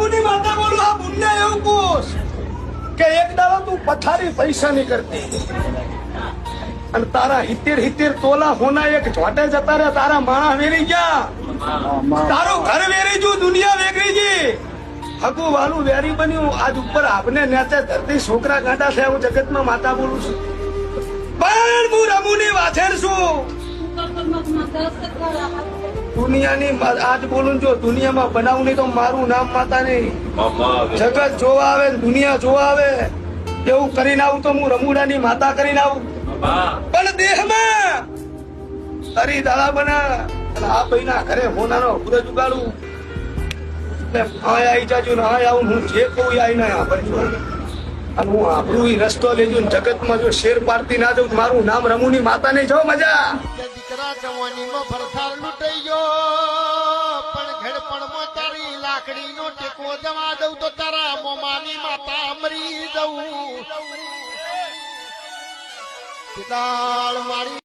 રમુની માતા બોલું આ પુણ્ય એવું પૂછ કે એક દાડો તું પથારી પૈસા ની કરતી અને તારા 70 તોલા હોના એક ચોટે જતા રહ્યા તારા માણા વેરી ગયા તારું ઘર વેરી ગયું દુનિયા વેગરી ગઈ હગુ વાલું વેરી બન્યું આજ ઉપર આપને નેચે ધરતી છોકરા કાંટા છે હું જગતમાં માતા બોલું છું પણ હું રમુની વાછેર છું દુનિયાની આજ બોલું જો દુનિયામાં બનાવું નહીં તો મારું નામ માતા નહીં જગત જોવા આવે દુનિયા જોવા આવે એવું કરીને આવું તો હું રમુડાની માતા કરીને આવું પણ દેહમાં હરી દાડા બના અને આ ભાઈના ઘરે હોનાનો પૂરે જુગાડું આવી જાજો ને આવું હું જે કહું આવીને સાંભળજો અને હું આપણું રસ્તો લેજો ને જગતમાં જો શેર પાડતી ના જાઉં મારું નામ રમુની માતા નહીં જો મજા દીકરા જવાનીમાં ફરસાર લૂંટાઈ ગયો પણ ઘડપણમાં તારી લાકડીનો ટેકો જવા દઉં તો તારા મોમાની માતા મરી જવું પિતાળ મારી